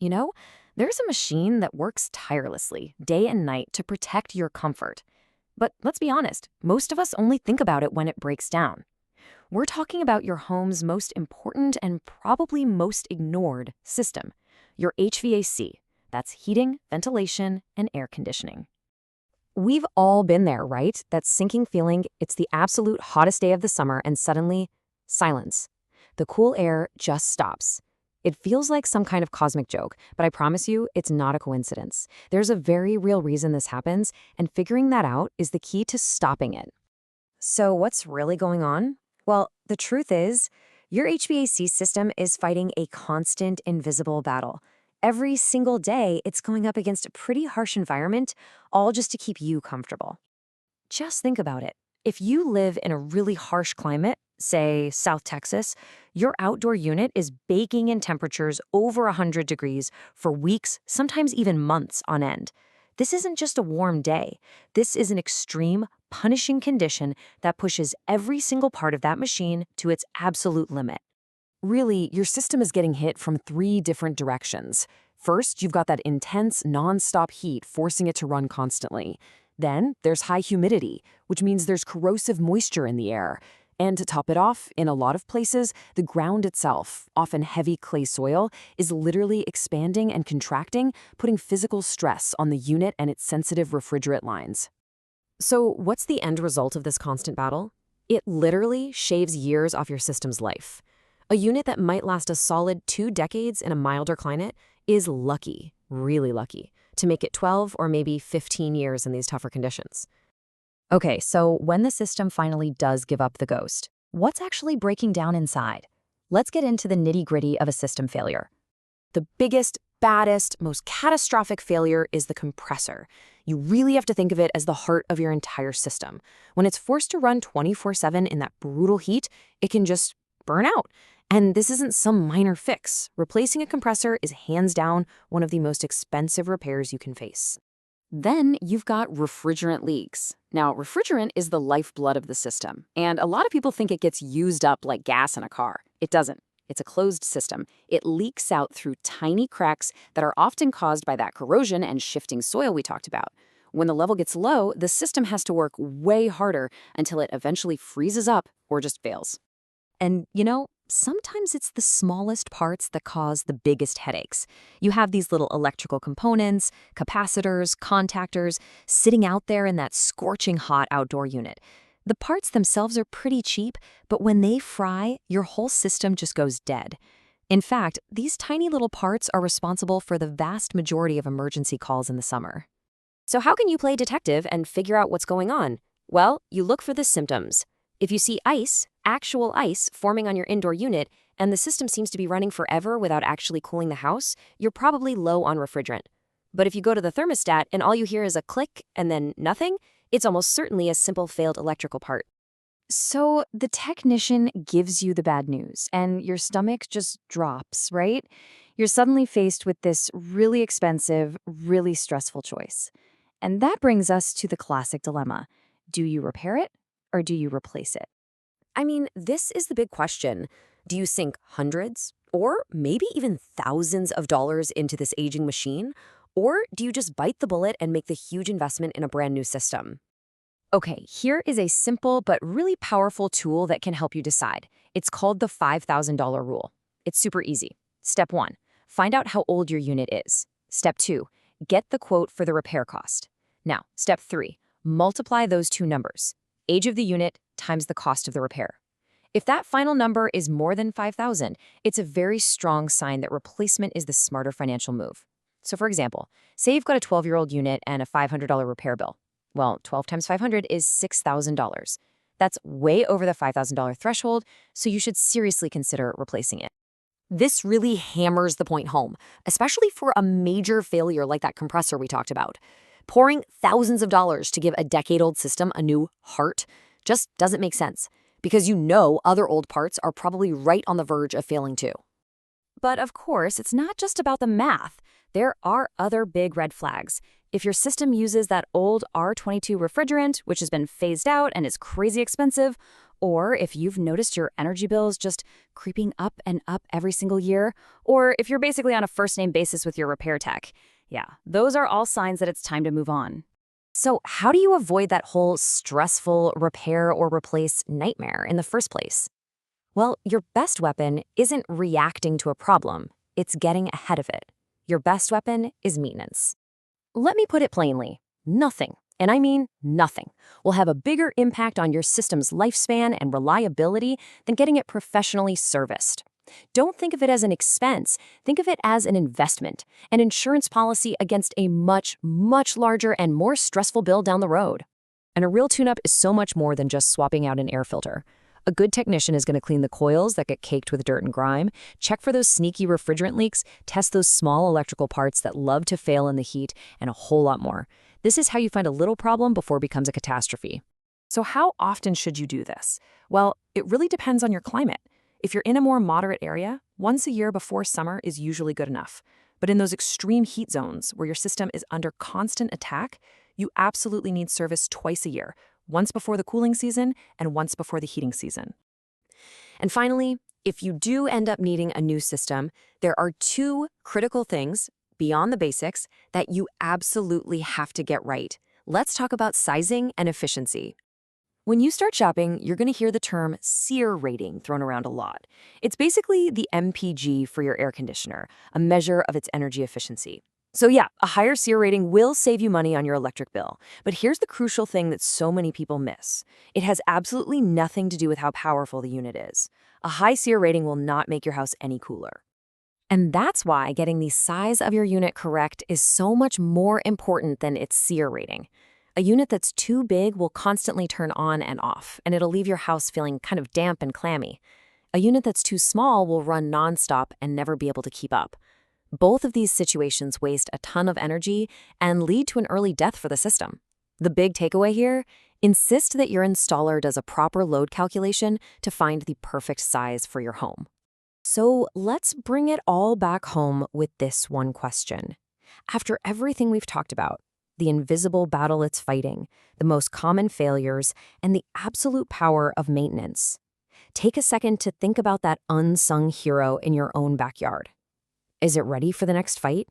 You know, there's a machine that works tirelessly, day and night, to protect your comfort. But let's be honest, most of us only think about it when it breaks down. We're talking about your home's most important and probably most ignored system, your HVAC. That's heating, ventilation, and air conditioning. We've all been there, right? That sinking feeling, it's the absolute hottest day of the summer and suddenly, silence. The cool air just stops. It feels like some kind of cosmic joke, but I promise you, it's not a coincidence. There's a very real reason this happens, and figuring that out is the key to stopping it. So what's really going on? Well, the truth is, your HVAC system is fighting a constant, invisible battle. Every single day, it's going up against a pretty harsh environment, all just to keep you comfortable. Just think about it. If you live in a really harsh climate, say South Texas, your outdoor unit is baking in temperatures over 100 degrees for weeks, sometimes even months on end. This isn't just a warm day. This is an extreme, punishing condition that pushes every single part of that machine to its absolute limit. Really, your system is getting hit from 3 different directions. First, you've got that intense, non-stop heat forcing it to run constantly. Then, there's high humidity, which means there's corrosive moisture in the air. And to top it off, in a lot of places, the ground itself, often heavy clay soil, is literally expanding and contracting, putting physical stress on the unit and its sensitive refrigerant lines. So, what's the end result of this constant battle? It literally shaves years off your system's life. A unit that might last a solid 2 decades in a milder climate is lucky, really lucky, to make it 12 or maybe 15 years in these tougher conditions. Okay, so when the system finally does give up the ghost, what's actually breaking down inside? Let's get into the nitty-gritty of a system failure. The biggest, baddest, most catastrophic failure is the compressor. You really have to think of it as the heart of your entire system. When it's forced to run 24/7 in that brutal heat, it can just burn out. And this isn't some minor fix. Replacing a compressor is hands down one of the most expensive repairs you can face. Then you've got refrigerant leaks. Now, refrigerant is the lifeblood of the system, and a lot of people think it gets used up like gas in a car. It doesn't. It's a closed system. It leaks out through tiny cracks that are often caused by that corrosion and shifting soil we talked about. When the level gets low, the system has to work way harder until it eventually freezes up or just fails. And, sometimes it's the smallest parts that cause the biggest headaches. You have these little electrical components, capacitors, contactors, sitting out there in that scorching hot outdoor unit. The parts themselves are pretty cheap, but when they fry, your whole system just goes dead. In fact, these tiny little parts are responsible for the vast majority of emergency calls in the summer. So how can you play detective and figure out what's going on? Well, you look for the symptoms. If you see ice, actual ice, forming on your indoor unit, and the system seems to be running forever without actually cooling the house, you're probably low on refrigerant. But if you go to the thermostat and all you hear is a click and then nothing, it's almost certainly a simple failed electrical part. So the technician gives you the bad news, and your stomach just drops, right? You're suddenly faced with this really expensive, really stressful choice. And that brings us to the classic dilemma. Do you repair it? Or do you replace it? I mean, this is the big question. Do you sink hundreds or maybe even thousands of dollars into this aging machine? Or do you just bite the bullet and make the huge investment in a brand new system? Okay, here is a simple but really powerful tool that can help you decide. It's called the $5,000 rule. It's super easy. Step 1, find out how old your unit is. Step 2, get the quote for the repair cost. Now, step 3, multiply those 2 numbers. Age of the unit times the cost of the repair. If that final number is more than $5,000, it's a very strong sign that replacement is the smarter financial move. So for example, say you've got a 12-year-old unit and a $500 repair bill. Well, 12 times 500 is $6,000. That's way over the $5,000 threshold, so you should seriously consider replacing it. This really hammers the point home, especially for a major failure like that compressor we talked about. Pouring thousands of dollars to give a decade-old system a new heart just doesn't make sense, because other old parts are probably right on the verge of failing too. But of course, it's not just about the math. There are other big red flags. If your system uses that old R22 refrigerant, which has been phased out and is crazy expensive, or if you've noticed your energy bills just creeping up and up every single year, or if you're basically on a first-name basis with your repair tech. Yeah, those are all signs that it's time to move on. So, how do you avoid that whole stressful repair or replace nightmare in the first place? Well, your best weapon isn't reacting to a problem, it's getting ahead of it. Your best weapon is maintenance. Let me put it plainly, nothing, and I mean nothing, will have a bigger impact on your system's lifespan and reliability than getting it professionally serviced. Don't think of it as an expense, think of it as an investment, an insurance policy against a much, much larger and more stressful bill down the road. And a real tune-up is so much more than just swapping out an air filter. A good technician is going to clean the coils that get caked with dirt and grime, check for those sneaky refrigerant leaks, test those small electrical parts that love to fail in the heat, and a whole lot more. This is how you find a little problem before it becomes a catastrophe. So how often should you do this? Well, it really depends on your climate. If you're in a more moderate area, once a year before summer is usually good enough. But in those extreme heat zones where your system is under constant attack, you absolutely need service twice a year, once before the cooling season and once before the heating season. And finally, if you do end up needing a new system, there are two critical things beyond the basics that you absolutely have to get right. Let's talk about sizing and efficiency. When you start shopping, you're going to hear the term SEER rating thrown around a lot. It's basically the MPG for your air conditioner, a measure of its energy efficiency. So yeah, a higher SEER rating will save you money on your electric bill. But here's the crucial thing that so many people miss. It has absolutely nothing to do with how powerful the unit is. A high SEER rating will not make your house any cooler. And that's why getting the size of your unit correct is so much more important than its SEER rating. A unit that's too big will constantly turn on and off, and it'll leave your house feeling kind of damp and clammy. A unit that's too small will run nonstop and never be able to keep up. Both of these situations waste a ton of energy and lead to an early death for the system. The big takeaway here, insist that your installer does a proper load calculation to find the perfect size for your home. So let's bring it all back home with this one question. After everything we've talked about, the invisible battle it's fighting, the most common failures, and the absolute power of maintenance, take a second to think about that unsung hero in your own backyard. Is it ready for the next fight?